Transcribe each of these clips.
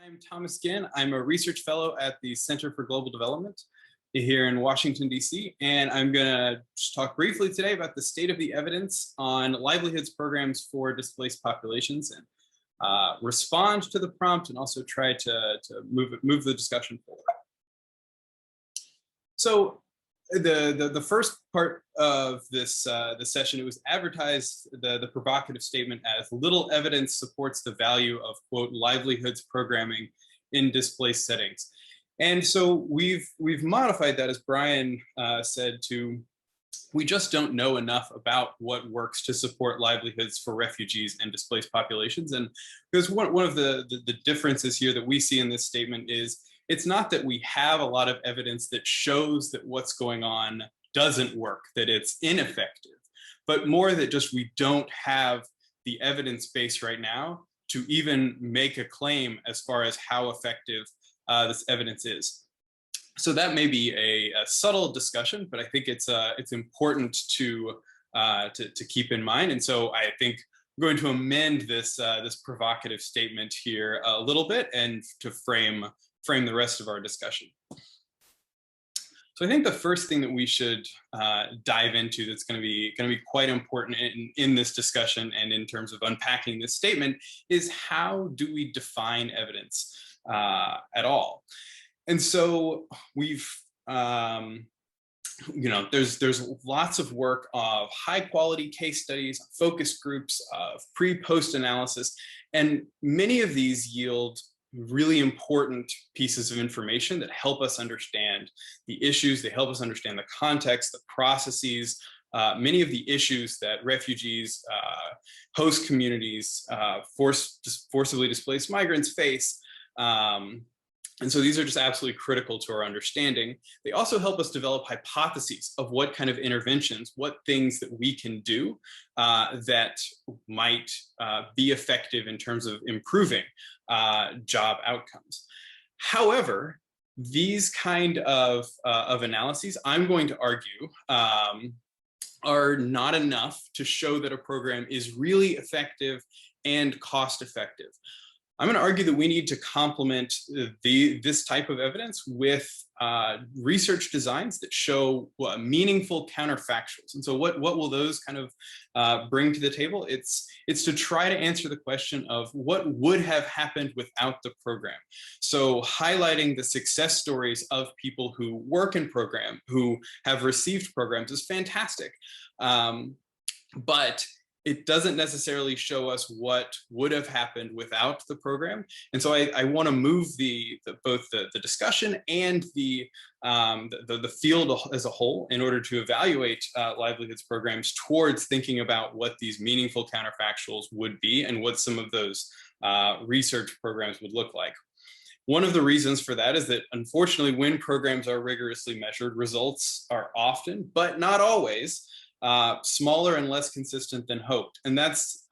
I'm Thomas Ginn. I'm a research fellow at the Center for Global Development here in Washington, D.C. And I'm going to just talk briefly today about the state of the evidence on livelihoods programs for displaced populations and respond to the prompt and also try to move the discussion forward. So the first part of this session, it was advertised, the provocative statement, as little evidence supports the value of, quote, livelihoods programming in displaced settings. And so we've modified that, as Brian said, to we just don't know enough about what works to support livelihoods for refugees and displaced populations. And because one of the differences here that we see in this statement is it's not that we have a lot of evidence that shows that what's going on doesn't work, that it's ineffective, but more that just we don't have the evidence base right now to even make a claim as far as how effective this evidence is. So that may be a subtle discussion, but I think it's important to keep in mind. And so I think I'm going to amend this provocative statement here a little bit and to frame the rest of our discussion. So I think the first thing that we should dive into that's going to be quite important in this discussion and in terms of unpacking this statement is how do we define evidence at all? And so we've, there's lots of work of high quality case studies, focus groups, of pre-post analysis, and many of these yield really important pieces of information that help us understand the issues, they help us understand the context, the processes, many of the issues that refugees, host communities, forcibly displaced migrants face. And so these are just absolutely critical to our understanding. They also help us develop hypotheses of what kind of interventions, what things that we can do that might be effective in terms of improving job outcomes. However, these kind of analyses, I'm going to argue, are not enough to show that a program is really effective and cost effective. I'm going to argue that we need to complement this type of evidence with research designs that show meaningful counterfactuals. And so what will those kind of bring to the table? It's to try to answer the question of what would have happened without the program. So highlighting the success stories of people who work in program, who have received programs is fantastic. But it doesn't necessarily show us what would have happened without the program. And so I want to move both the discussion and the field as a whole in order to evaluate livelihoods programs towards thinking about what these meaningful counterfactuals would be and what some of those research programs would look like. One of the reasons for that is that, unfortunately, when programs are rigorously measured, results are often, but not always, smaller and less consistent than hoped. And that's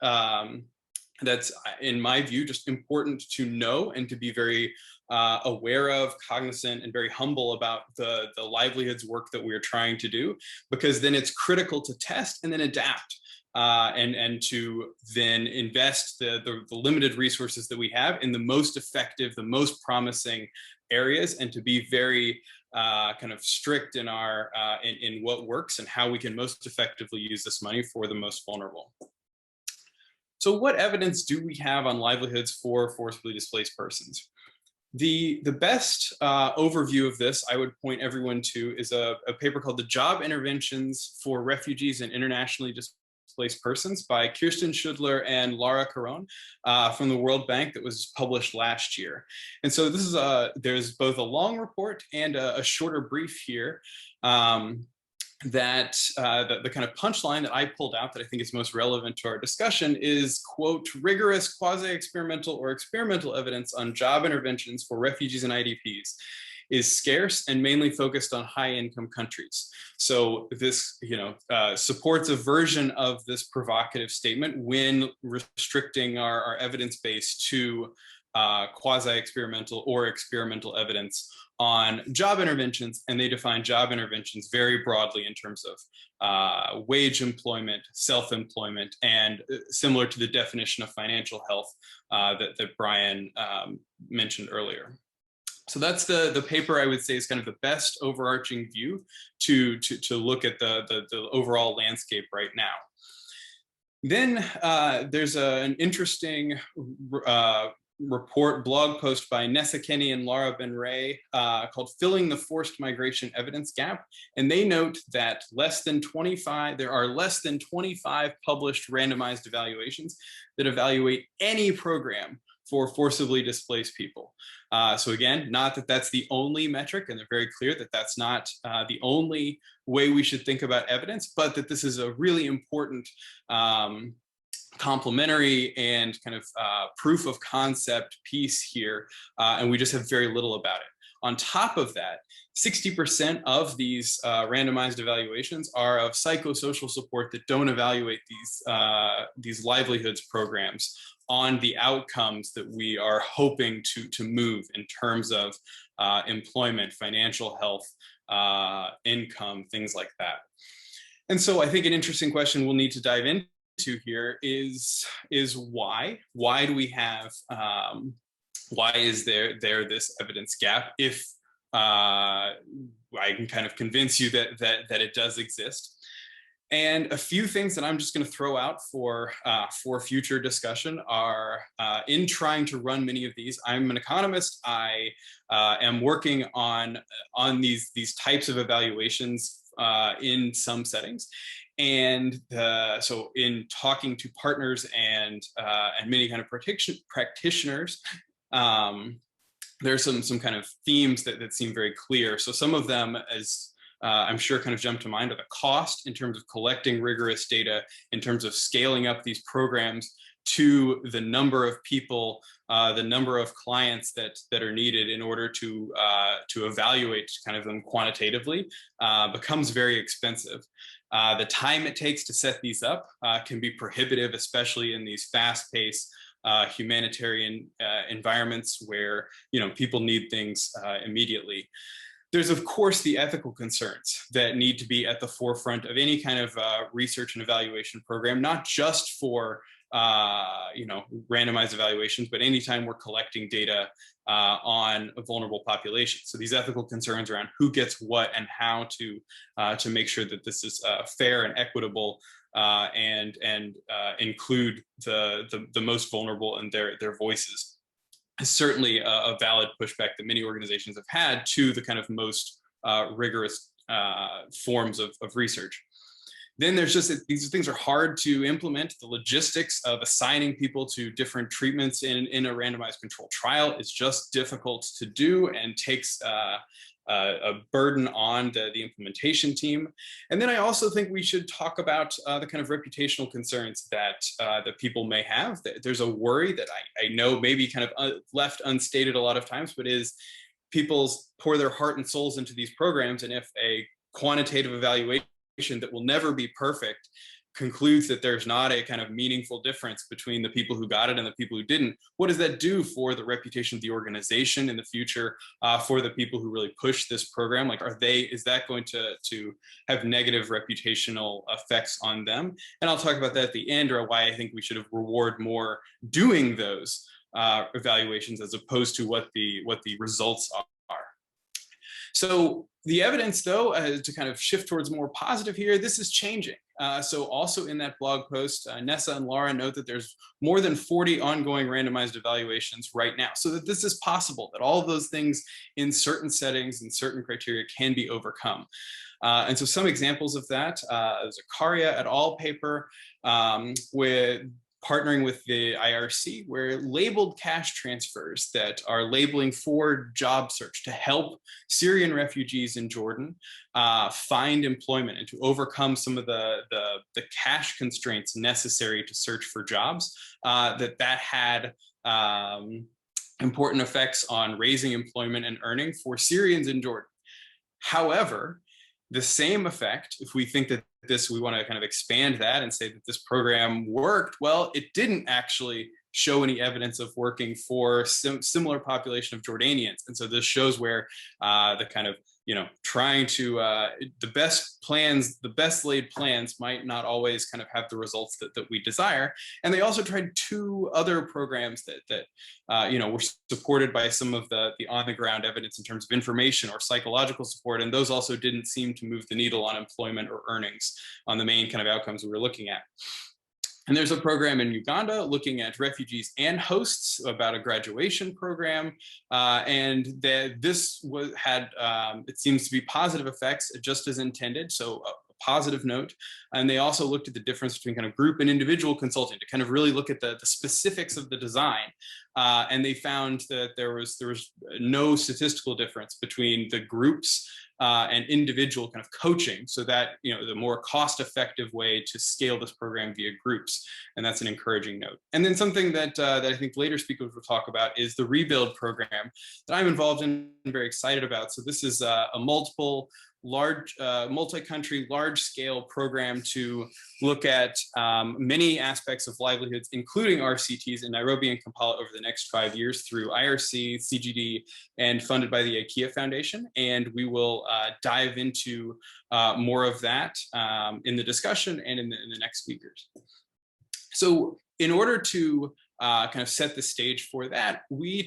in my view, just important to know and to be very aware of, cognizant, and very humble about the livelihoods work that we're trying to do, because then it's critical to test and then adapt and to then invest the limited resources that we have in the most effective, the most promising areas, and to be very kind of strict in our in what works and how we can most effectively use this money for the most vulnerable. So what evidence do we have on livelihoods for forcibly displaced persons? The best overview of this I would point everyone to is a paper called The Job Interventions for Refugees and Internationally Displaced Persons by Kirsten Schudler and Laura Caron from the World Bank that was published last year. And so this is there's both a long report and a shorter brief here that the kind of punchline that I pulled out that I think is most relevant to our discussion is, quote, rigorous quasi-experimental or experimental evidence on job interventions for refugees and IDPs is scarce and mainly focused on high-income countries. So this, supports a version of this provocative statement when restricting our evidence base to quasi-experimental or experimental evidence on job interventions, and they define job interventions very broadly in terms of wage employment, self-employment, and similar to the definition of financial health that Brian mentioned earlier. So that's the paper I would say is kind of the best overarching view to look at the overall landscape right now. Then there's an interesting blog post by Nessa Kenny and Laura Ben Ray called Filling the Forced Migration Evidence Gap. And they note that there are less than 25 published randomized evaluations that evaluate any program for forcibly displaced people. So again, not that that's the only metric, and they're very clear that that's not the only way we should think about evidence, but that this is a really important complementary and kind of proof of concept piece here, and we just have very little about it. On top of that, 60% of these randomized evaluations are of psychosocial support that don't evaluate these livelihoods programs on the outcomes that we are hoping to move in terms of employment, financial health, income, things like that. And so I think an interesting question we'll need to dive into here is why? Why do we have, why is there this evidence gap? If I can kind of convince you that it does exist. And a few things that I'm just going to throw out for future discussion are in trying to run many of these. I'm an economist. I am working on these types of evaluations in some settings, and so in talking to partners and many kind of practitioners, there's some kind of themes that seem very clear. So some of them, as I'm sure kind of jump to mind, are the cost in terms of collecting rigorous data, in terms of scaling up these programs to the number of people, the number of clients that are needed in order to evaluate kind of them quantitatively, becomes very expensive. The time it takes to set these up can be prohibitive, especially in these fast-paced humanitarian environments where people need things immediately. There's, of course, the ethical concerns that need to be at the forefront of any kind of research and evaluation program, not just for randomized evaluations, but anytime we're collecting data on a vulnerable population. So these ethical concerns around who gets what and how to make sure that this is fair and equitable and include the most vulnerable and their voices is certainly a valid pushback that many organizations have had to the kind of most rigorous forms of research. Then there's just, these things are hard to implement. The logistics of assigning people to different treatments in a randomized controlled trial is just difficult to do and takes a burden on the implementation team. And then I also think we should talk about the kind of reputational concerns that people may have. There's a worry that I know maybe kind of left unstated a lot of times, but is people pour their heart and souls into these programs, and if a quantitative evaluation that will never be perfect concludes that there's not a kind of meaningful difference between the people who got it and the people who didn't, what does that do for the reputation of the organization in the future, for the people who really push this program? Like, is that going to have negative reputational effects on them? And I'll talk about that at the end, or why I think we should have reward more doing those evaluations as opposed to what the results are. So the evidence, though, to kind of shift towards more positive here, this is changing. So also in that blog post, Nessa and Laura note that there's more than 40 ongoing randomized evaluations right now, so that this is possible, that all of those things in certain settings and certain criteria can be overcome. And so some examples of that, there's a Karia et al. Paper with partnering with the IRC, where labeled cash transfers that are labeling for job search to help Syrian refugees in Jordan find employment and to overcome some of the cash constraints necessary to search for jobs, that had important effects on raising employment and earning for Syrians in Jordan. However, the same effect, if we think that we want to kind of expand that and say that this program worked, well, it didn't actually show any evidence of working for similar population of Jordanians. And so this shows where the kind of, trying to, the best laid plans might not always kind of have the results that we desire. And they also tried 2 other programs that were supported by some of the on the ground evidence in terms of information or psychological support. And those also didn't seem to move the needle on employment or earnings on the main kind of outcomes we were looking at. And there's a program in Uganda looking at refugees and hosts about a graduation program. And this had, it seems to be positive effects just as intended. So a positive note. And they also looked at the difference between kind of group and individual consulting to kind of really look at the specifics of the design. And they found that there was no statistical difference between the groups and individual kind of coaching, so that the more cost-effective way to scale this program via groups, and that's an encouraging note. And then something that I think later speakers will talk about is the Rebuild program that I'm involved in and very excited about. So this is a multi-country, large-scale program to look at many aspects of livelihoods, including RCTs in Nairobi and Kampala over the next 5 years through IRC, CGD, and funded by the IKEA Foundation. And we will dive into more of that in the discussion and in the next speakers. So in order to kind of set the stage for that, we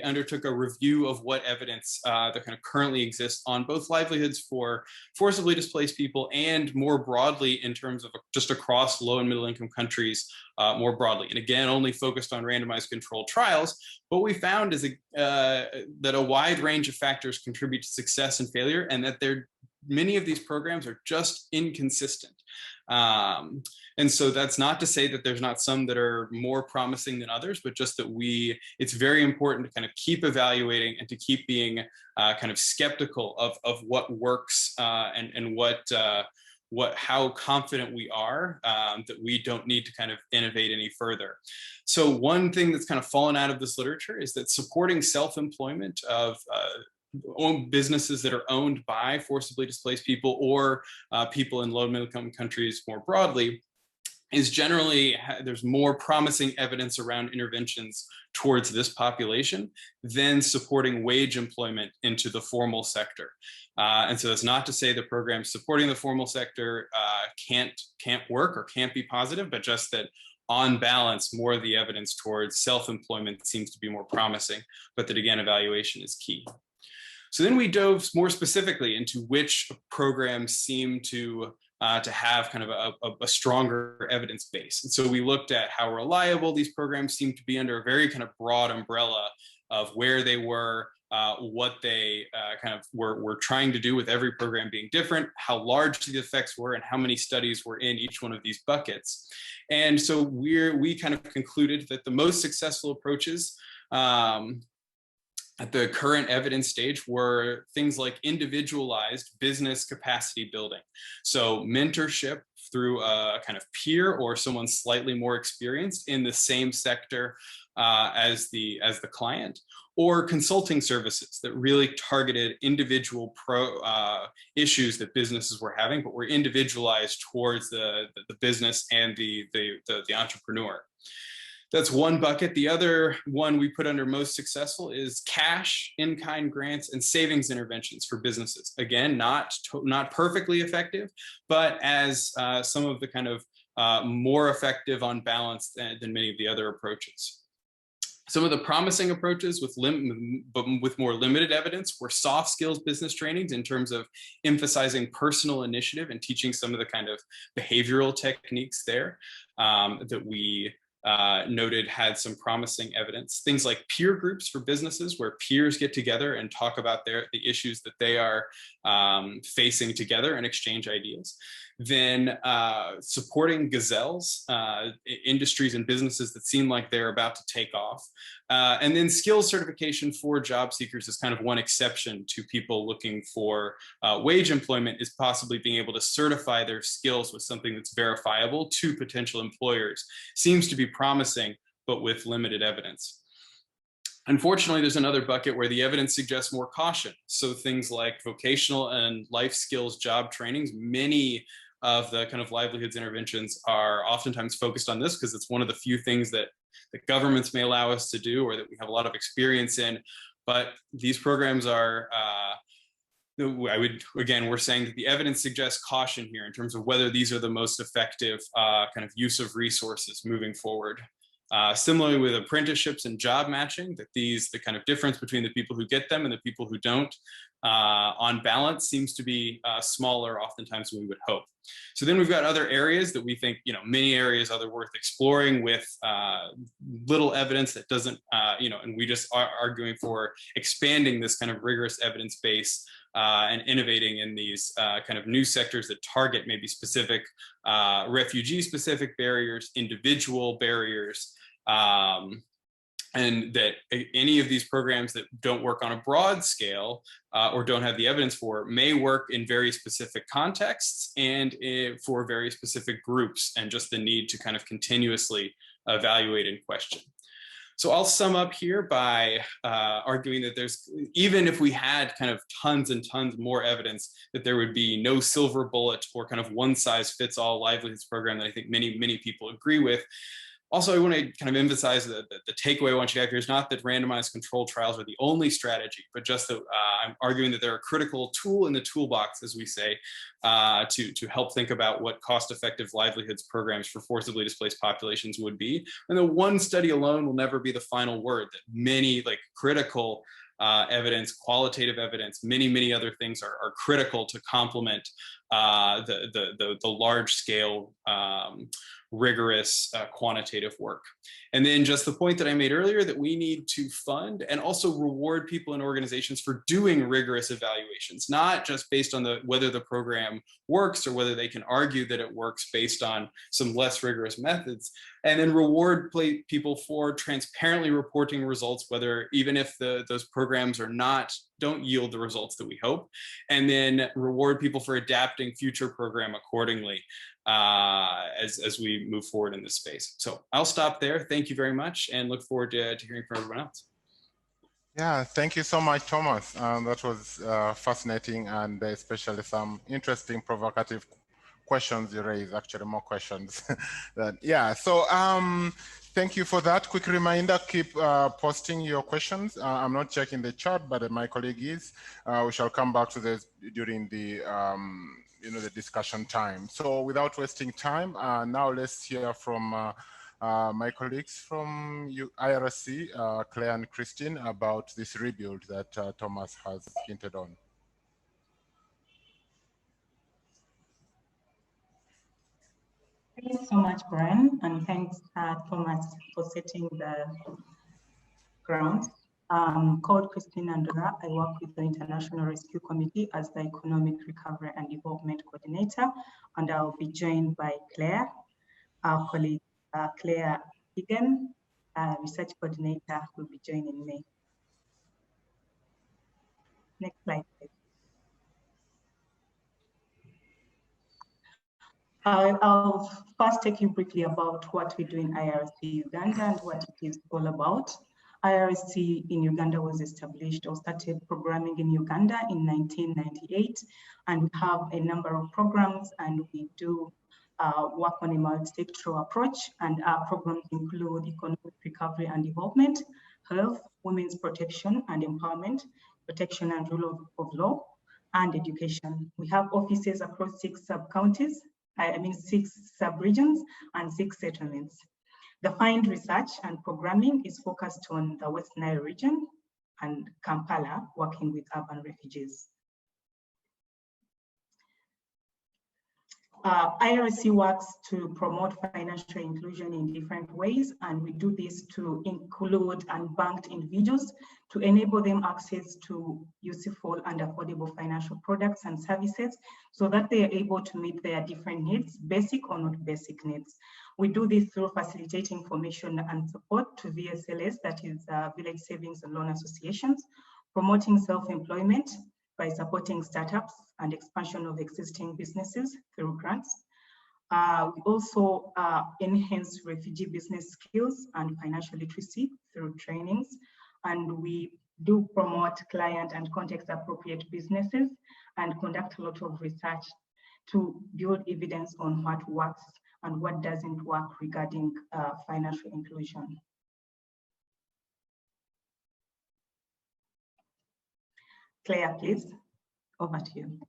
undertook a review of what evidence that kind of currently exists on both livelihoods for forcibly displaced people and more broadly in terms of just across low and middle income countries more broadly. And again, only focused on randomized controlled trials. What we found is that a wide range of factors contribute to success and failure, and that many of these programs are just inconsistent. And so that's not to say that there's not some that are more promising than others, but just that it's very important to kind of keep evaluating and to keep being kind of skeptical of what works and how confident we are that we don't need to kind of innovate any further. So one thing that's kind of fallen out of this literature is that supporting self-employment of own businesses that are owned by forcibly displaced people or people in low and middle income countries more broadly is generally, there's more promising evidence around interventions towards this population than supporting wage employment into the formal sector. And so that's not to say the programs supporting the formal sector can't work or can't be positive, but just that on balance, more of the evidence towards self-employment seems to be more promising, but that again, evaluation is key. So then we dove more specifically into which programs seem to have kind of a stronger evidence base. And so we looked at how reliable these programs seem to be under a very kind of broad umbrella of where they were, what they kind of were trying to do with every program being different, how large the effects were, and how many studies were in each one of these buckets. And so we kind of concluded that the most successful approaches at the current evidence stage were things like individualized business capacity building. So mentorship through a kind of peer or someone slightly more experienced in the same sector as the client, or consulting services that really targeted individual issues that businesses were having, but were individualized towards the business and the entrepreneur. That's one bucket. The other one we put under most successful is cash, in-kind grants, and savings interventions for businesses. Again, not perfectly effective, but as some of the kind of more effective on balance than many of the other approaches. Some of the promising approaches but with more limited evidence were soft skills business trainings in terms of emphasizing personal initiative and teaching some of the kind of behavioral techniques there that we noted had some promising evidence. Things like peer groups for businesses, where peers get together and talk about the issues that they are facing together and exchange ideas. Then supporting gazelles, industries and businesses that seem like they're about to take off. And then skills certification for job seekers is kind of one exception to people looking for wage employment, is possibly being able to certify their skills with something that's verifiable to potential employers. Seems to be promising, but with limited evidence. Unfortunately, there's another bucket where the evidence suggests more caution. So things like vocational and life skills job trainings, many of the kind of livelihoods interventions are oftentimes focused on this because it's one of the few things that that governments may allow us to do or that we have a lot of experience in. But these programs are, we're saying that the evidence suggests caution here in terms of whether these are the most effective kind of use of resources moving forward. Similarly with apprenticeships and job matching, that the kind of difference between the people who get them and the people who don't, on balance, seems to be smaller oftentimes than we would hope. So then we've got other areas that we think, many areas are worth exploring with little evidence that doesn't, and we just are arguing for expanding this kind of rigorous evidence base and innovating in these kind of new sectors that target maybe specific refugee-specific barriers, individual barriers, and that any of these programs that don't work on a broad scale or don't have the evidence for may work in very specific contexts and for very specific groups, and just the need to kind of continuously evaluate and question. So I'll sum up here by arguing that even if we had kind of tons and tons more evidence, that there would be no silver bullet or kind of one size fits all livelihoods program that I think many people agree with. Also, I want to kind of emphasize that the takeaway I want you to have here is not that randomized controlled trials are the only strategy, but just that I'm arguing that they're a critical tool in the toolbox, as we say, to help think about what cost-effective livelihoods programs for forcibly displaced populations would be. And the one study alone will never be the final word, that many critical evidence, qualitative evidence, many other things are critical to complement the large-scale rigorous quantitative work. And then just the point that I made earlier, that we need to fund and also reward people and organizations for doing rigorous evaluations, not just based on whether the program works or whether they can argue that it works based on some less rigorous methods, and then reward people for transparently reporting results, even if those programs don't yield the results that we hope, and then reward people for adapting future program accordingly as we move forward in this space. So I'll stop there. Thank you very much, and look forward to hearing from everyone else. Yeah, thank you so much, Thomas. That was fascinating, and especially some interesting provocative questions you raised, actually more questions. So thank you for that. Quick reminder, keep posting your questions. I'm not checking the chat, but my colleague is. We shall come back to this during the the discussion time. So without wasting time, now let's hear from my colleagues from IRC, Claire and Christine, about this rebuild that Thomas has hinted on. Thank you so much, Brian, and thanks, Thomas, for setting the ground. Called Christine Andora. I work with the International Rescue Committee as the Economic Recovery and Development Coordinator, and I'll be joined by Claire, our colleague Claire Egan, Research Coordinator, will be joining me. Next slide, please. I'll first take you briefly about what we do in IRC Uganda and what it is all about. IRC in Uganda was established or started programming in Uganda in 1998, and we have a number of programs, and we do work on a multi-sectoral approach, and our programs include economic recovery and development, health, women's protection and empowerment, protection and rule of law, and education. We have offices across 6 sub-counties, 6 sub-regions and 6 settlements. The FIND research and programming is focused on the West Nile region and Kampala, working with urban refugees. IRC works to promote financial inclusion in different ways, and we do this to include unbanked individuals to enable them access to useful and affordable financial products and services so that they are able to meet their different needs, basic or not basic needs. We do this through facilitating formation and support to VSLS, that is Village Savings and Loan Associations, promoting self-employment by supporting startups and expansion of existing businesses through grants. We also enhance refugee business skills and financial literacy through trainings. And we do promote client and context appropriate businesses and conduct a lot of research to build evidence on what works and what doesn't work regarding financial inclusion. Claire, please, over to you.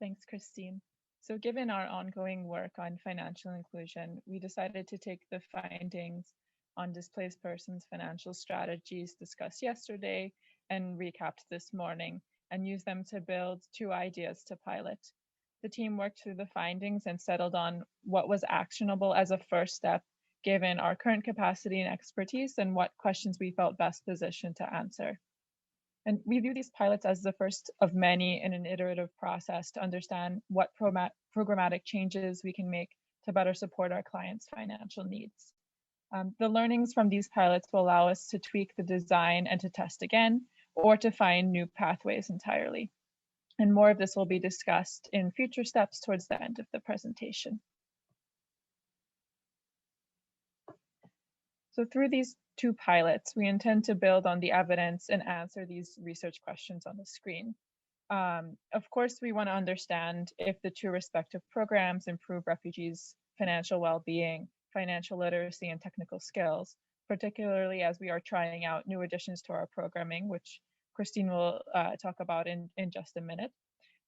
Thanks, Christine. So given our ongoing work on financial inclusion, we decided to take the findings on displaced persons' financial strategies discussed yesterday and recapped this morning and use them to build 2 ideas to pilot. The team worked through the findings and settled on what was actionable as a first step, given our current capacity and expertise and what questions we felt best positioned to answer. And we view these pilots as the first of many in an iterative process to understand what programmatic changes we can make to better support our clients' financial needs. The learnings from these pilots will allow us to tweak the design and to test again, or to find new pathways entirely. And more of this will be discussed in future steps towards the end of the presentation. So through these 2 pilots, we intend to build on the evidence and answer these research questions on the screen. Of course, we want to understand if the 2 respective programs improve refugees' financial well-being, financial literacy, and technical skills, particularly as we are trying out new additions to our programming, which Christine will talk about in just a minute.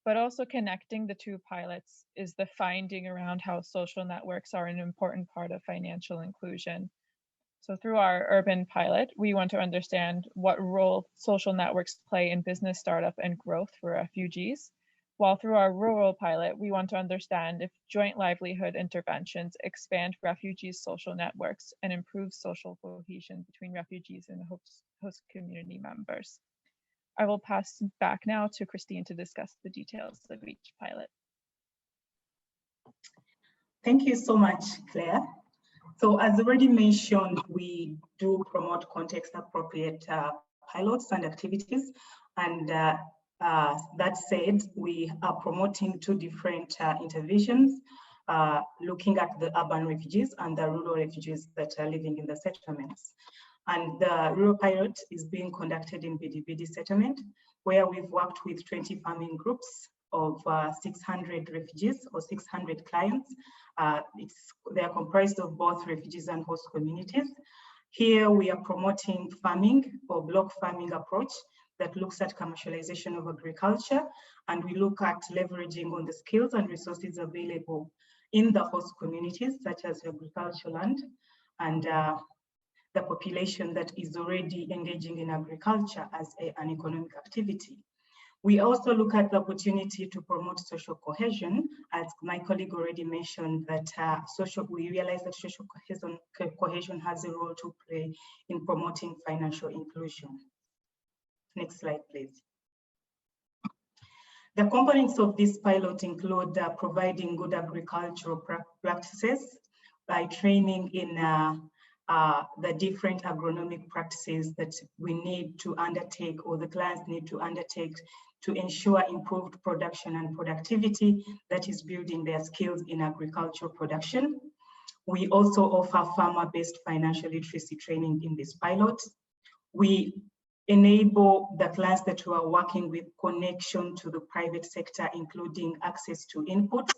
But also connecting the 2 pilots is the finding around how social networks are an important part of financial inclusion. So through our urban pilot, we want to understand what role social networks play in business startup and growth for refugees, while through our rural pilot, we want to understand if joint livelihood interventions expand refugees' social networks and improve social cohesion between refugees and host community members. I will pass back now to Christine to discuss the details of each pilot. Thank you so much, Claire. So as already mentioned, we do promote context-appropriate pilots and activities. And that said, we are promoting 2 different interventions, looking at the urban refugees and the rural refugees that are living in the settlements. And the rural pilot is being conducted in Bidibidi settlement, where we've worked with 20 farming groups of 600 refugees or 600 clients. They are comprised of both refugees and host communities. Here we are promoting farming or block farming approach that looks at commercialization of agriculture, and we look at leveraging on the skills and resources available in the host communities, such as agricultural land and the population that is already engaging in agriculture as an economic activity. We also look at the opportunity to promote social cohesion, as my colleague already mentioned that we realize that social cohesion has a role to play in promoting financial inclusion. Next slide, please. The components of this pilot include providing good agricultural practices by training in the different agronomic practices that we need to undertake or the clients need to undertake to ensure improved production and productivity that is building their skills in agricultural production. We also offer farmer-based financial literacy training in this pilot. We enable the clients that we are working with connection to the private sector, including access to inputs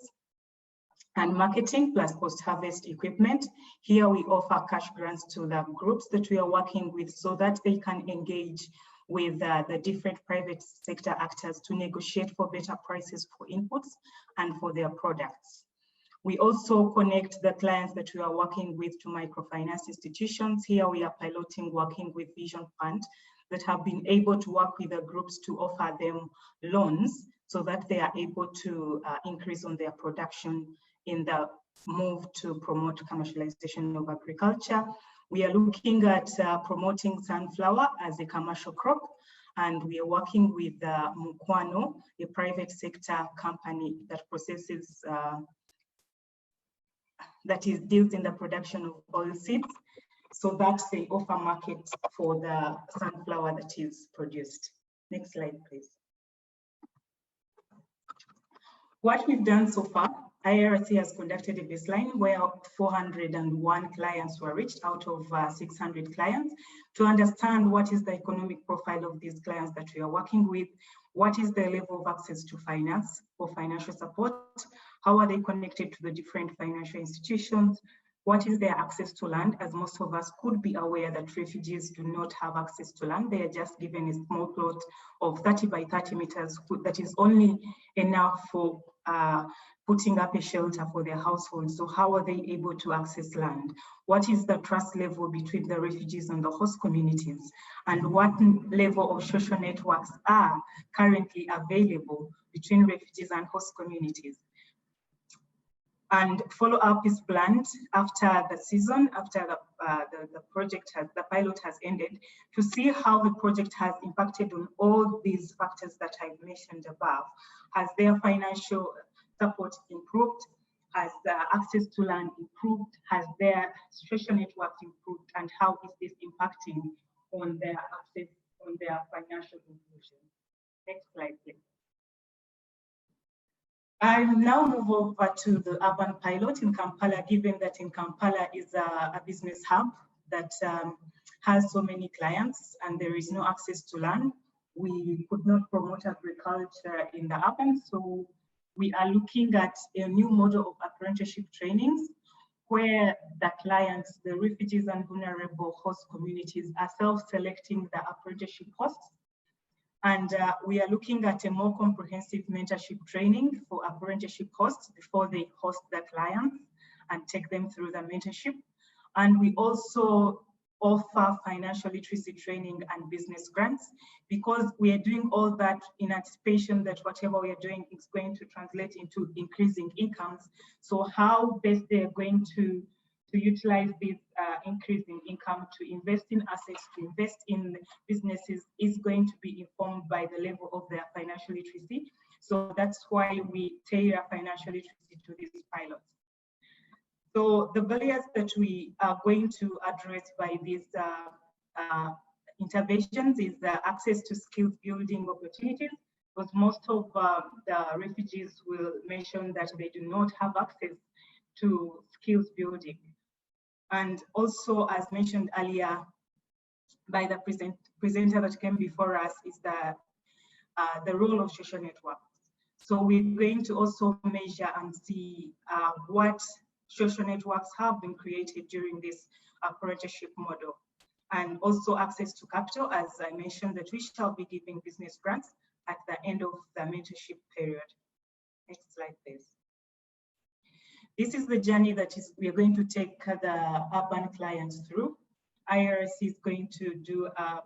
and marketing plus post-harvest equipment. Here we offer cash grants to the groups that we are working with so that they can engage with the different private sector actors to negotiate for better prices for inputs and for their products. We also connect the clients that we are working with to microfinance institutions. Here we are piloting working with Vision Fund that have been able to work with the groups to offer them loans so that they are able to increase on their production in the move to promote commercialization of agriculture. We are looking at promoting sunflower as a commercial crop, and we are working with Mukwano, a private sector company that processes, deals in the production of oilseeds, so that they offer market for the sunflower that is produced. Next slide, please. What we've done so far, IRC has conducted a baseline where 401 clients were reached out of 600 clients to understand what is the economic profile of these clients that we are working with, what is the level of access to finance or financial support, How are they connected to the different financial institutions? What is their access to land? As most of us could be aware that refugees do not have access to land. They are just given a small plot of 30 by 30 meters that is only enough for putting up a shelter for their households. So how are they able to access land? What is the trust level between the refugees and the host communities? And what level of social networks are currently available between refugees and host communities? And follow-up is planned after the season, after the project the pilot has ended, to see how the project has impacted on all these factors that I've mentioned above. Has their financial support improved? Has the access to land improved? Has their social networks improved? And how is this impacting on their access, on their financial inclusion? Next slide, please. I now move over to the urban pilot in Kampala, given that in Kampala is a business hub that has so many clients and there is no access to land. We could not promote agriculture in the urban, so we are looking at a new model of apprenticeship trainings where the clients, the refugees and vulnerable host communities are self-selecting the apprenticeship hosts. And we are looking at a more comprehensive mentorship training for apprenticeship hosts before they host their clients and take them through the mentorship. And we also offer financial literacy training and business grants, because we are doing all that in anticipation that whatever we are doing is going to translate into increasing incomes. So how best they are going to utilize this increase in income to invest in assets, to invest in businesses, is going to be informed by the level of their financial literacy. So that's why we tailor financial literacy to these pilots. So the barriers that we are going to address by these interventions is the access to skills building opportunities, because most of the refugees will mention that they do not have access to skills building. And also, as mentioned earlier by the presenter that came before us, is the role of social networks. So we're going to also measure and see what social networks have been created during this apprenticeship model. And also access to capital, as I mentioned, that we shall be giving business grants at the end of the mentorship period. Next slide, please. This is the journey that we are going to take the urban clients through. IRC is going to do a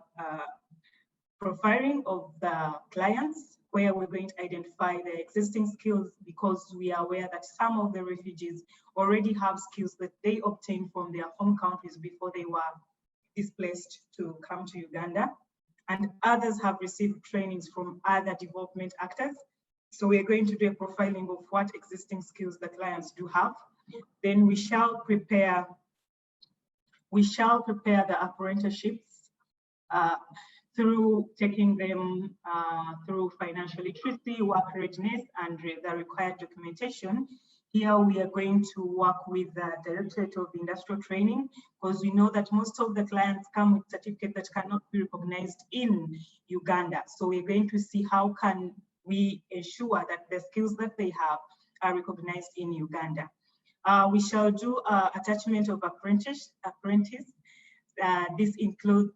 profiling of the clients, where we're going to identify the existing skills, because we are aware that some of the refugees already have skills that they obtained from their home countries before they were displaced to come to Uganda, and others have received trainings from other development actors. So we are going to do a profiling of what existing skills the clients do have. Then we shall prepare the apprenticeships through taking them through financial literacy, work readiness, and the required documentation. Here we are going to work with the Directorate of Industrial Training, because we know that most of the clients come with certificates that cannot be recognized in Uganda. So we're going to see how can we ensure that the skills that they have are recognized in Uganda. We shall do attachment of apprentice. This includes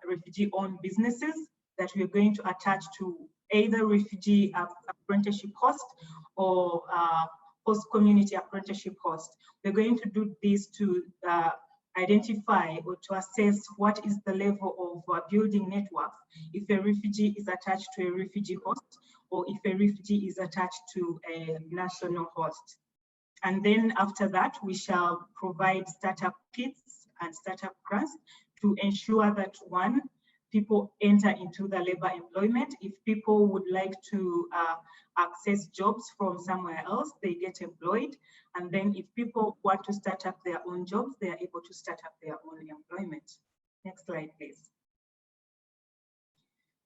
refugee-owned businesses that we're going to attach to either refugee apprenticeship host or host community apprenticeship host. We're going to do this to identify or to assess what is the level of building networks if a refugee is attached to a refugee host, or if a refugee is attached to a national host. And then after that, we shall provide startup kits and startup grants to ensure that, one, people enter into the labor employment. If people would like to access jobs from somewhere else, they get employed. And then if people want to start up their own jobs, they are able to start up their own employment. Next slide, please.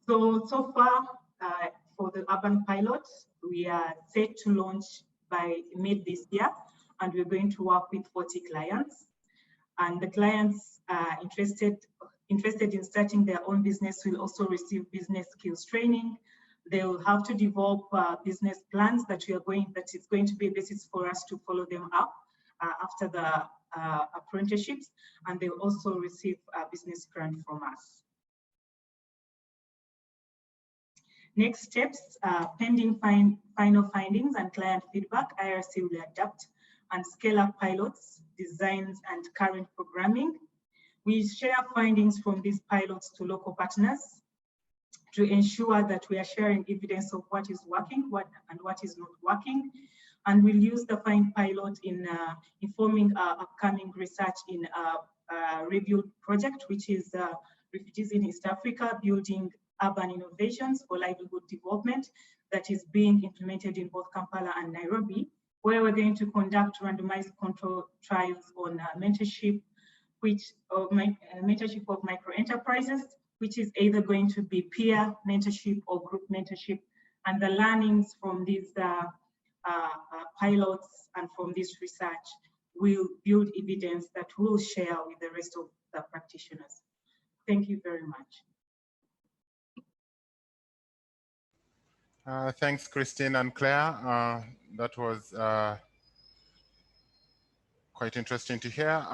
So far, for the urban pilot, we are set to launch by mid this year, and we're going to work with 40 clients. And the clients interested in starting their own business will also receive business skills training, They will have to develop business plans that it's going to be a basis for us to follow them up after the apprenticeships, and they'll also receive a business grant from us. Next steps, pending final findings and client feedback, IRC will adapt and scale up pilots, designs, and current programming. We share findings from these pilots to local partners to ensure that we are sharing evidence of what is working and what is not working. And we'll use the FIND pilot in informing our upcoming research in a review project, which is Refugees in East Africa, Building Urban Innovations for Livelihood Development, that is being implemented in both Kampala and Nairobi, where we're going to conduct randomized control trials on mentorship of micro enterprises, which is either going to be peer mentorship or group mentorship. And the learnings from these pilots and from this research will build evidence that we'll share with the rest of the practitioners. Thank you very much. Thanks, Christine and Claire. That was quite interesting to hear.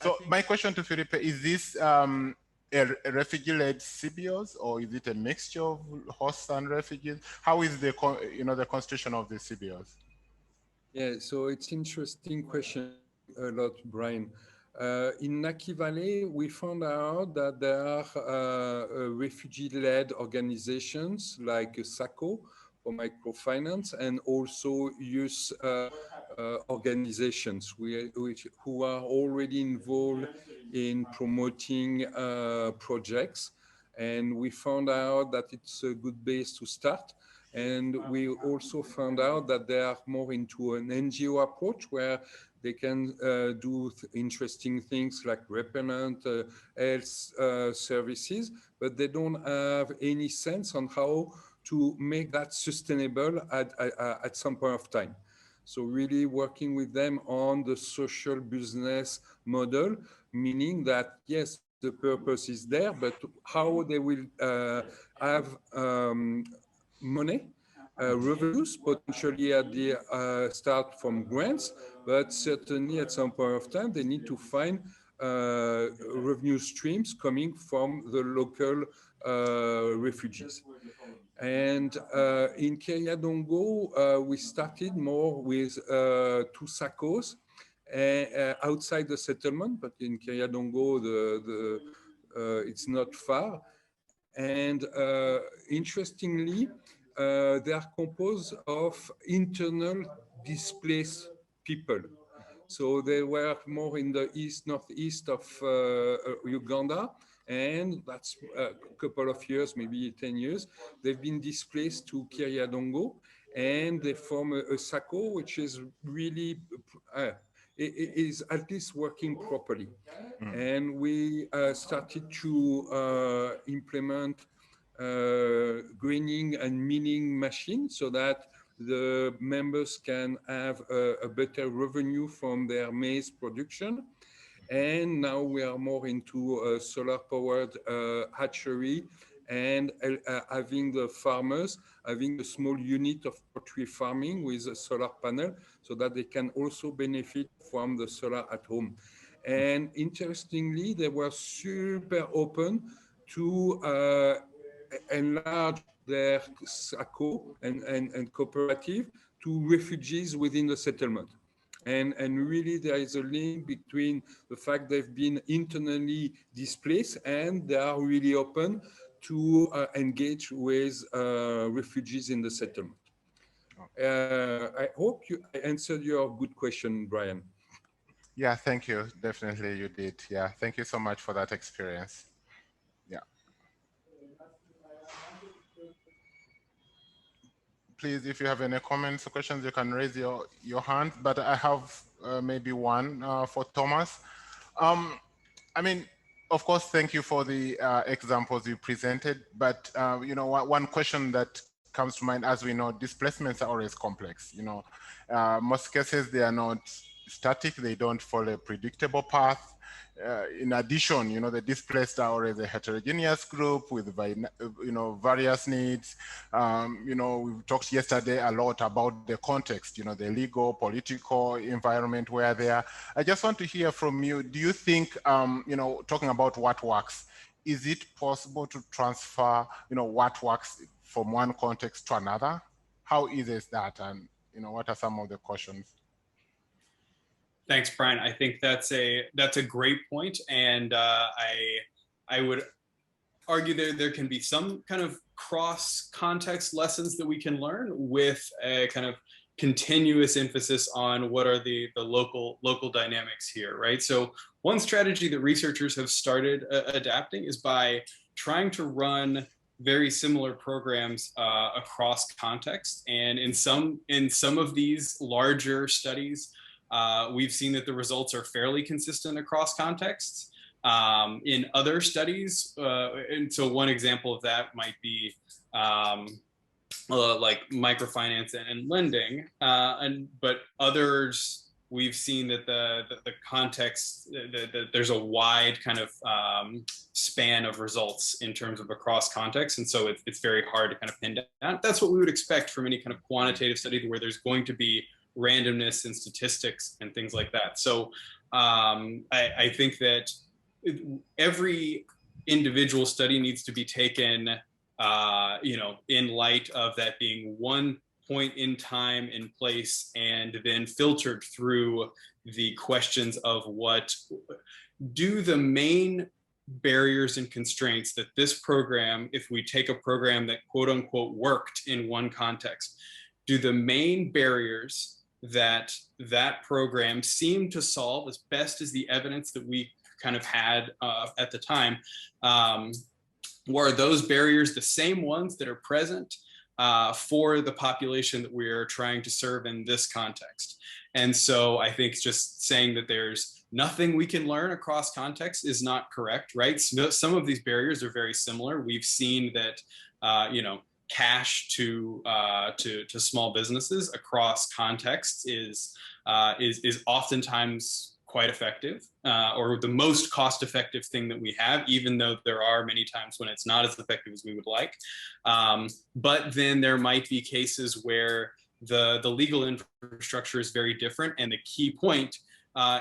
So my question to Philippe, is this a refugee-led CBOs, or is it a mixture of hosts and refugees? How is the the constitution of the CBOs? Yeah, so it's interesting question a lot, Brian. In Naki Valley, we found out that there are refugee-led organizations like SACO for microfinance, and also youth organizations who are already involved in promoting projects. And we found out that it's a good base to start. And we also found out that they are more into an NGO approach, where they can do interesting things like repellent health services, but they don't have any sense on how to make that sustainable at some point of time. So really working with them on the social business model, meaning that, yes, the purpose is there, but how they will have money, revenues, potentially at the start from grants, but certainly at some point of time, they need to find revenue streams coming from the local refugees. And in Keriadongo, we started more with 2 SACOs outside the settlement, but in Keriadongo, it's not far. And interestingly, they are composed of internal displaced people. So they were more in the northeast of Uganda, and that's a couple of years, maybe 10 years. They've been displaced to Keriadongo, and they form a SACO, which is really, is at least working properly. And we started to implement greening and milling machines so that the members can have a better revenue from their maize production. And now we are more into a solar-powered hatchery, and having the farmers having a small unit of poultry farming with a solar panel, so that they can also benefit from the solar at home. And interestingly, they were super open to enlarge their SACO and cooperative to refugees within the settlement. And really there is a link between the fact they've been internally displaced and they are really open to engage with refugees in the settlement. I hope I answered your good question, Brian. Yeah, thank you. Definitely you did. Yeah, thank you so much for that experience. Yeah. Please, if you have any comments or questions, you can raise your hand, but I have maybe one for Thomas. I mean, of course, thank you for the examples you presented, but one question that comes to mind, as we know, displacements are always complex. Most cases, they are not static, they don't follow a predictable path. in addition, the displaced are already a heterogeneous group with, various needs. We talked yesterday a lot about the context, the legal, political environment where they are. I just want to hear from you. Do you think, talking about what works, is it possible to transfer, what works from one context to another? How easy is that? And, what are some of the cautions? Thanks, Brian. I think that's a great point, and I would argue there can be some kind of cross-context lessons that we can learn with a kind of continuous emphasis on what are the local dynamics here, right? So one strategy that researchers have started adapting is by trying to run very similar programs across context, and in some of these larger studies, we've seen that the results are fairly consistent across contexts. In other studies, and so one example of that might be like microfinance and lending, but others we've seen that the context, there's a wide kind of span of results in terms of across context, and so it's very hard to kind of pin down. That's what we would expect from any kind of quantitative study where there's going to be randomness and statistics and things like that. So I think that every individual study needs to be taken, in light of that being one point in time and place, and then filtered through the questions of what do the main barriers and constraints that this program, if we take a program that quote unquote worked in one context, do the main barriers that program seemed to solve as best as the evidence that we kind of had at the time, were those barriers the same ones that are present for the population that we are trying to serve in this context? And so I think just saying that there's nothing we can learn across context is not correct, right? So some of these barriers are very similar. We've seen that, cash to small businesses across contexts is oftentimes quite effective, or the most cost-effective thing that we have, even though there are many times when it's not as effective as we would like. But then there might be cases where the legal infrastructure is very different, and the key point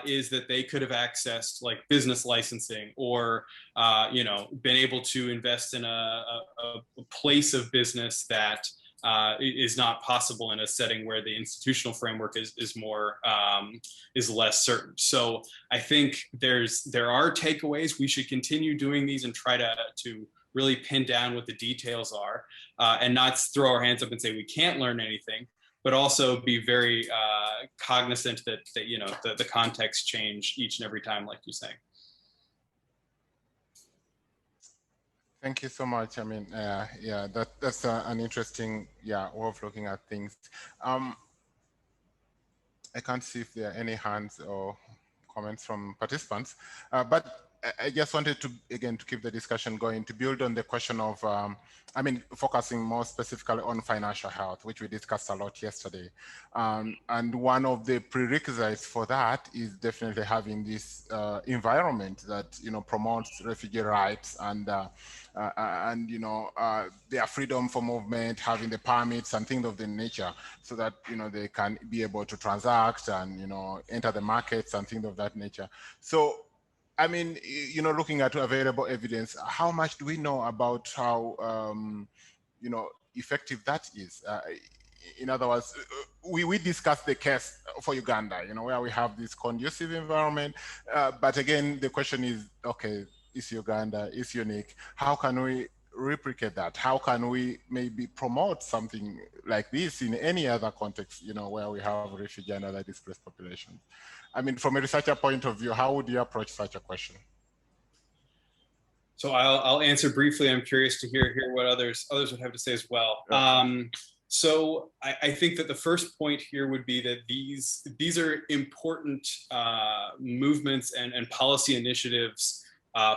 is that they could have accessed like business licensing, or been able to invest in a place of business that is not possible in a setting where the institutional framework is less certain. So I think there are takeaways. We should continue doing these and try to really pin down what the details are, and not throw our hands up and say we can't learn anything, but also be very cognizant that the context change each and every time, like you say. Thank you so much. I mean, yeah, that's an interesting, way of looking at things. I can't see if there are any hands or comments from participants, but I just wanted to, again, to keep the discussion going, to build on the question of, focusing more specifically on financial health, which we discussed a lot yesterday. And one of the prerequisites for that is definitely having this environment that, promotes refugee rights and their freedom for movement, having the permits and things of the nature, so that, they can be able to transact and, enter the markets and things of that nature. So, looking at available evidence, how much do we know about how, effective that is? In other words, we discussed the case for Uganda, where we have this conducive environment. But again, the question is, okay, is Uganda, is unique. How can we replicate that? How can we maybe promote something like this in any other context, where we have refugee and other displaced populations? From a researcher point of view, how would you approach such a question? So I'll answer briefly. I'm curious to hear what others would have to say as well. Okay. So I think that the first point here would be that these are important movements and policy initiatives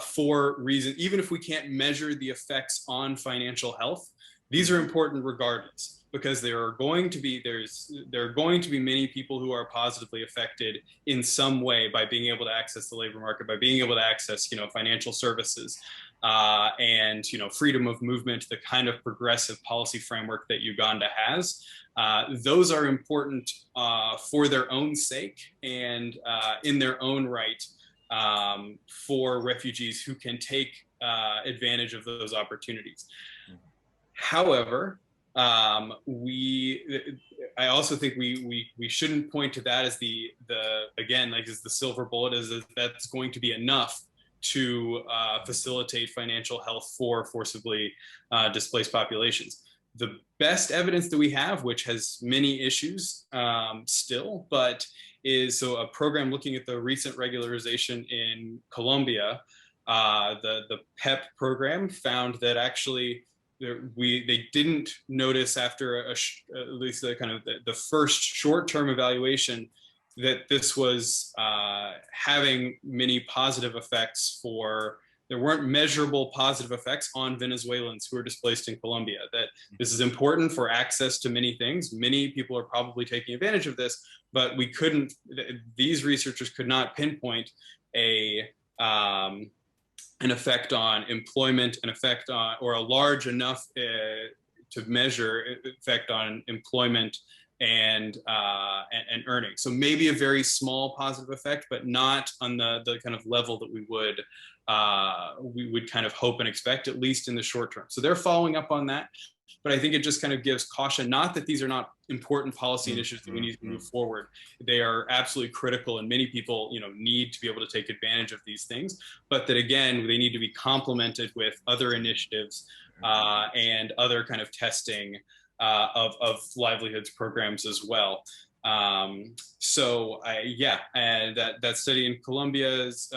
for reasons, even if we can't measure the effects on financial health, these are important regardless. because there are going to be many people who are positively affected in some way by being able to access the labor market, by being able to access, financial services, and freedom of movement, the kind of progressive policy framework that Uganda has. Those are important for their own sake and in their own right, for refugees who can take advantage of those opportunities. However, I also think we shouldn't point to that as the silver bullet, as that's going to be enough to facilitate financial health for forcibly displaced populations. The best evidence that we have, which has many issues still, but is a program looking at the recent regularization in Colombia. The PEP program found that actually they didn't notice after at least the first short-term evaluation that this was having many positive effects there weren't measurable positive effects on Venezuelans who are displaced in Colombia. That this is important for access to many things. Many people are probably taking advantage of this, but these researchers could not pinpoint an effect on employment, an effect on, or a large enough to measure effect on employment and earnings. So maybe a very small positive effect, but not on the kind of level that we would kind of hope and expect, at least in the short term. So they're following up on that. But I think it just kind of gives caution, not that these are not important policy initiatives that we need to move forward. They are absolutely critical, and many people, need to be able to take advantage of these things. But that, again, they need to be complemented with other initiatives and other kind of testing of livelihoods programs as well. And that study in Colombia is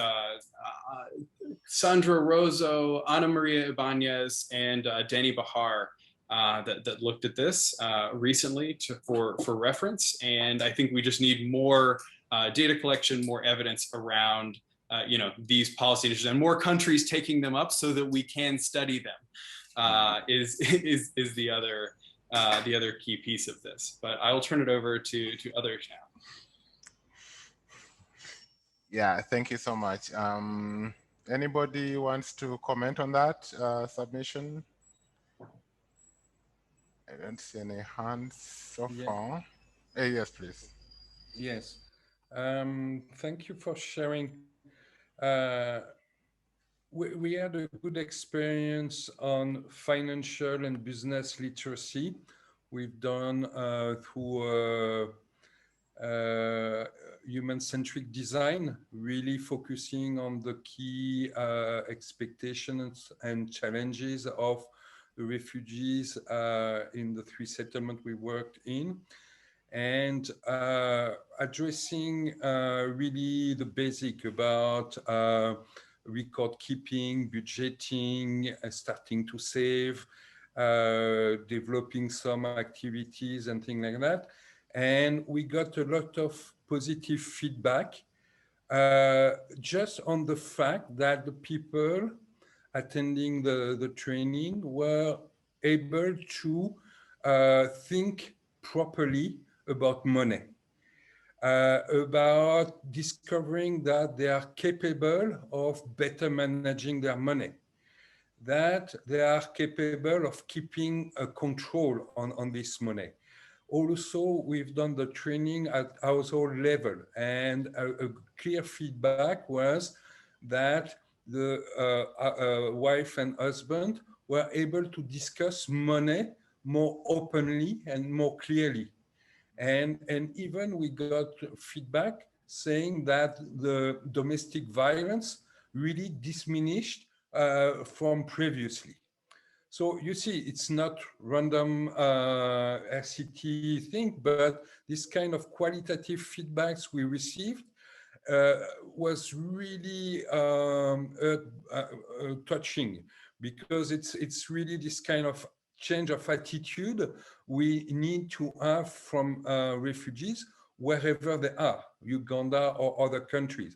Sandra Rozo, Ana Maria Ibanez, and Danny Bahar. That looked at this recently for reference, and I think we just need more data collection, more evidence around these policy initiatives, and more countries taking them up so that we can study them. Is the other key piece of this. But I will turn it over to others now. Yeah, thank you so much. Anybody wants to comment on that submission? I don't see any hands so far. Yes, please. Yes. Thank you for sharing. We had a good experience on financial and business literacy. We've done through human-centric design, really focusing on the key expectations and challenges of the refugees in the 3 settlements we worked in, and addressing really the basic about record keeping, budgeting, starting to save, developing some activities and things like that. And we got a lot of positive feedback just on the fact that the people attending the training were able to think properly about money, about discovering that they are capable of better managing their money, that they are capable of keeping a control on this money. Also, we've done the training at household level, and a clear feedback was that the wife and husband were able to discuss money more openly and more clearly. And even we got feedback saying that the domestic violence really diminished from previously. So you see, it's not random RCT thing, but this kind of qualitative feedbacks we received was really touching, because it's really this kind of change of attitude we need to have from refugees wherever they are, Uganda or other countries.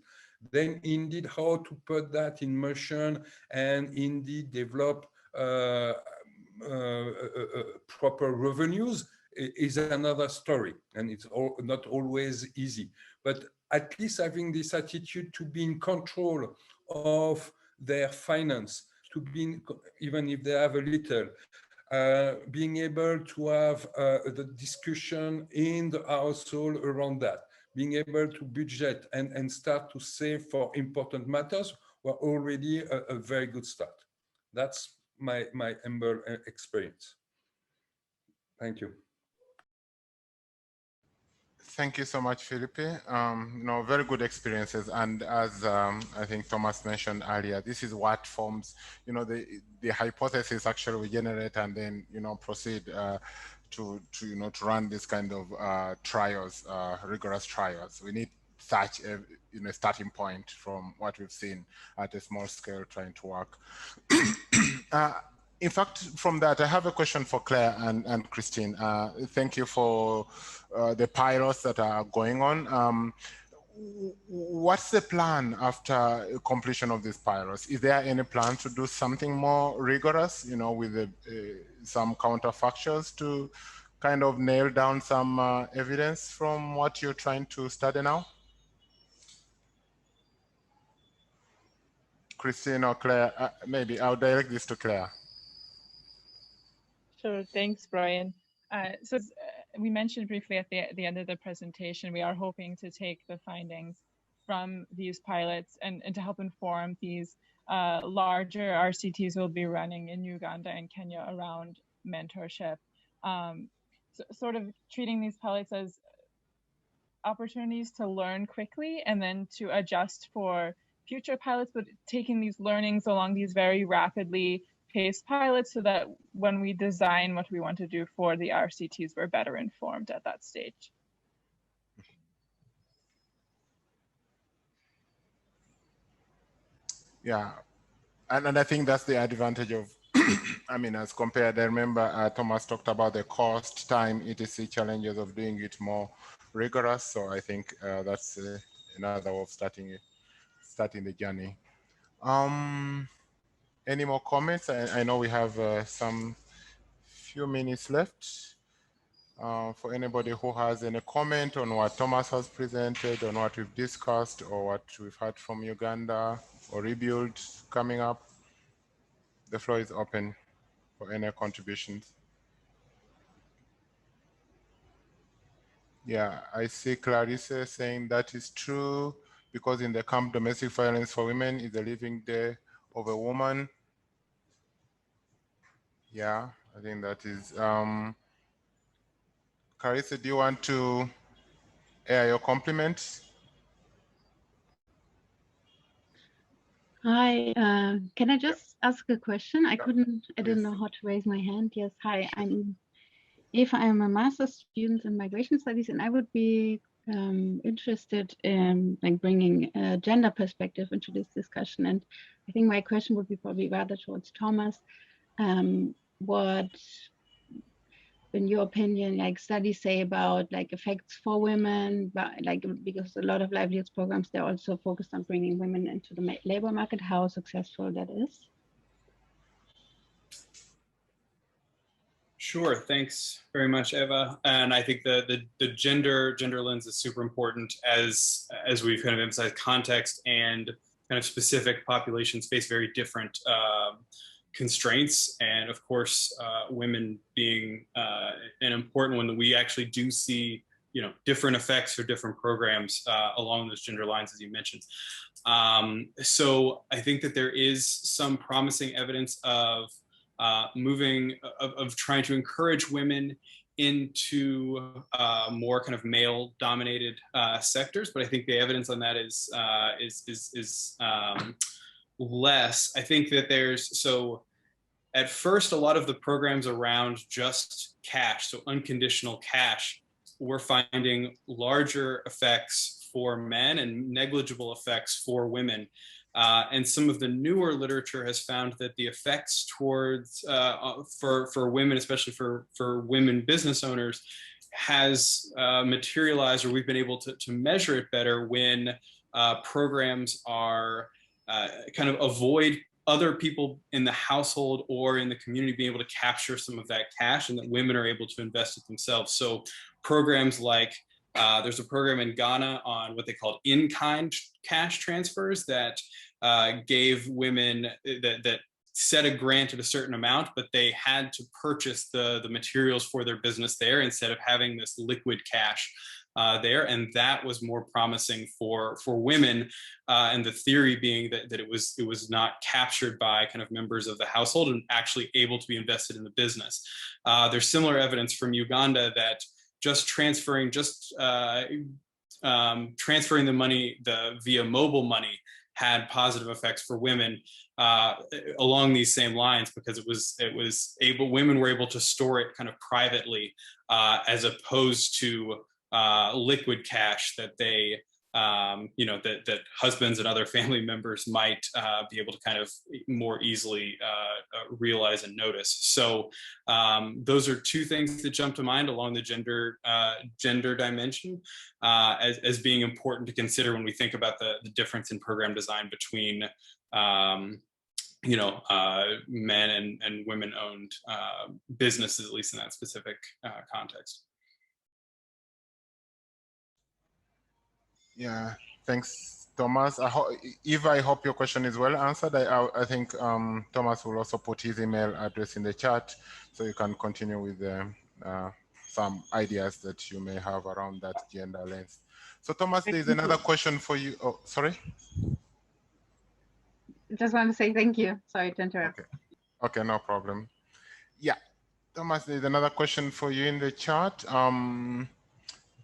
Then indeed how to put that in motion and indeed develop proper revenues is another story, and it's not always easy. But at least having this attitude to be in control of their finance, to be even if they have a little, being able to have the discussion in the household around that, being able to budget and start to save for important matters were already a very good start. That's my humble experience. Thank you. Thank you so much, Philippe. Very good experiences. And as I think Thomas mentioned earlier, this is what forms, the hypothesis actually we generate and then, proceed to run this kind of trials, rigorous trials. We need such a starting point from what we've seen at a small scale trying to work. In fact, from that, I have a question for Claire and Christine. Thank you for the pilots that are going on. What's the plan after completion of these pilots? Is there any plan to do something more rigorous, with some counterfactuals to kind of nail down some evidence from what you're trying to study now? Christine or Claire, maybe I'll direct this to Claire. Sure, thanks, Brian. So we mentioned briefly at the end of the presentation, we are hoping to take the findings from these pilots and to help inform these larger RCTs we'll be running in Uganda and Kenya around mentorship. So sort of treating these pilots as opportunities to learn quickly and then to adjust for future pilots, but taking these learnings along these very rapidly paced pilots so that when we design what we want to do for the RCTs, we're better informed at that stage. Yeah, and I think that's the advantage of, as compared, I remember Thomas talked about the cost, time, etc. challenges of doing it more rigorous. So I think that's another way of starting the journey. Any more comments? I know we have some few minutes left. For anybody who has any comment on what Thomas has presented, on what we've discussed, or what we've heard from Uganda, or Rebuild coming up, the floor is open for any contributions. Yeah, I see Clarissa saying that is true, because in the camp, domestic violence for women is the living day of a woman. Yeah, I think that is. Clarissa, do you want to air your compliments? Hi, can I just ask a question? I didn't know how to raise my hand. Yes, hi, I'm Eva. I'm a master's student in migration studies, and I would be interested in bringing a gender perspective into this discussion. And I think my question would be probably rather towards Thomas. What, in your opinion, studies say about effects for women, but because a lot of livelihoods programs, they're also focused on bringing women into the labor market, how successful that is? Sure, thanks very much, Eva. And I think the gender lens is super important as we've kind of emphasized. Context and kind of specific populations face very different constraints, and of course women being an important one, that we actually do see different effects for different programs along those gender lines, as you mentioned. So I think that there is some promising evidence of trying to encourage women into more kind of male dominated sectors, but I think the evidence on that is less. I think that at first, a lot of the programs around just cash, so unconditional cash, we're finding larger effects for men and negligible effects for women. And some of the newer literature has found that the effects towards for women, especially for women business owners, has materialized, or we've been able to measure it better when programs are kind of avoid other people in the household or in the community being able to capture some of that cash, and that women are able to invest it themselves. So programs like there's a program in Ghana on what they called in-kind cash transfers that gave women that set a grant at a certain amount, but they had to purchase the materials for their business there instead of having this liquid cash there. And that was more promising for women. And the theory being that it was not captured by kind of members of the household and actually able to be invested in the business. There's similar evidence from Uganda that just transferring the money via mobile money had positive effects for women along these same lines, because women were able to store it kind of privately as opposed to liquid cash that they that husbands and other family members might be able to kind of more easily realize and notice. So those are two things that jump to mind along the gender dimension as being important to consider when we think about the difference in program design between men and women-owned businesses, at least in that specific context. Yeah, thanks, Thomas. I hope your question is well answered. I think Thomas will also put his email address in the chat, so you can continue with some ideas that you may have around that gender lens. So Thomas, there's another question for you. Oh, sorry. Just want to say thank you. Sorry to interrupt. Okay, no problem. Yeah, Thomas, there's another question for you in the chat.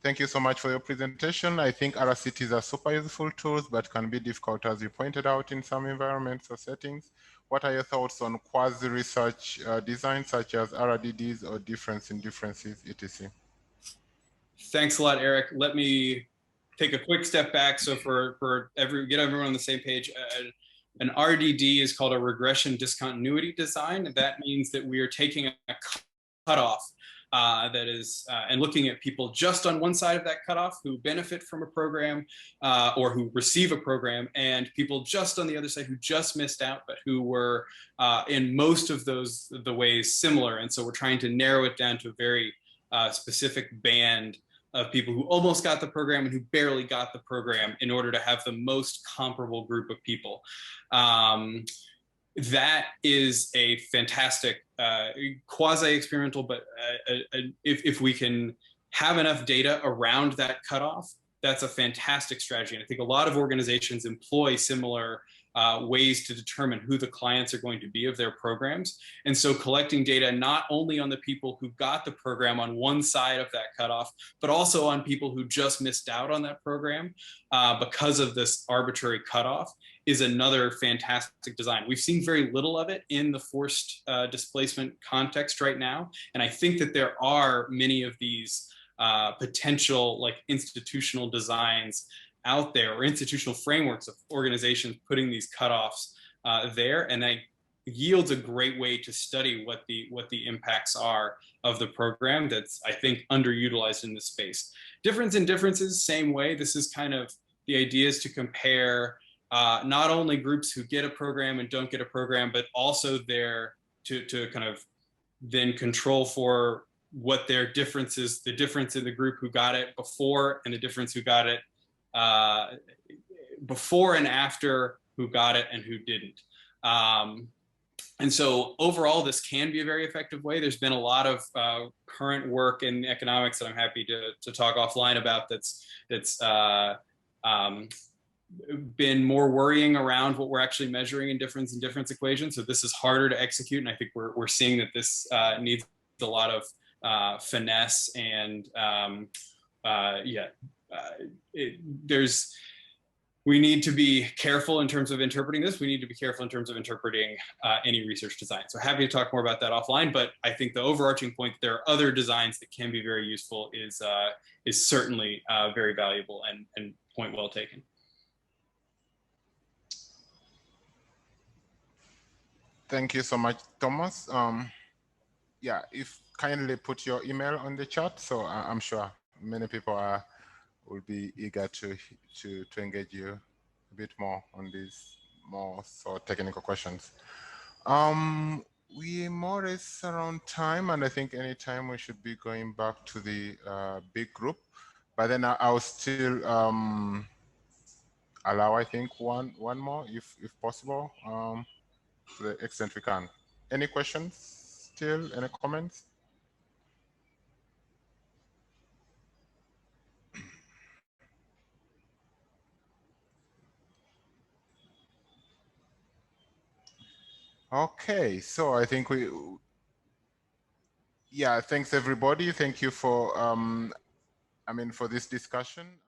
Thank you so much for your presentation. I think RCTs are super useful tools, but can be difficult, as you pointed out, in some environments or settings. What are your thoughts on quasi-research design, such as RDDs or difference in differences, etc.? Thanks a lot, Eric. Let me take a quick step back. So get everyone on the same page, an RDD is called a regression discontinuity design. That means that we are taking a cutoff that is, and looking at people just on one side of that cutoff who benefit from a program or who receive a program, and people just on the other side who just missed out, but who were in most of the ways similar. And so we're trying to narrow it down to a very specific band of people who almost got the program and who barely got the program in order to have the most comparable group of people. That is a fantastic quasi-experimental, but if we can have enough data around that cutoff, that's a fantastic strategy. And I think a lot of organizations employ similar ways to determine who the clients are going to be of their programs. And so collecting data not only on the people who got the program on one side of that cutoff, but also on people who just missed out on that program because of this arbitrary cutoff is another fantastic design. We've seen very little of it in the forced displacement context right now. And I think that there are many of these potential like institutional designs out there, or institutional frameworks of organizations putting these cutoffs there, and that yields a great way to study what the impacts are of the program that's, I think, underutilized in this space. Difference in differences, same way. This is kind of the idea is to compare not only groups who get a program and don't get a program, but also there to kind of then control for what their differences, the difference in the group who got it before and the difference who got it before and after who got it and who didn't. And so overall, this can be a very effective way. There's been a lot of current work in economics that I'm happy to talk offline about that's been more worrying around what we're actually measuring in difference equations. So this is harder to execute. And I think we're seeing that this needs a lot of finesse and we need to be careful in terms of interpreting this. We need to be careful in terms of interpreting any research design. So happy to talk more about that offline, but I think the overarching point, there are other designs that can be very useful is certainly very valuable and point well taken. Thank you so much, Thomas. Yeah, if kindly put your email on the chat, so I'm sure many people will be eager to engage you a bit more on more so technical questions. We more or less around time, and I think anytime we should be going back to the big group. But then I'll still allow, I think, one more, if possible, to the extent we can. Any questions still? Any comments? Okay, so I think yeah, thanks everybody. Thank you for, for this discussion.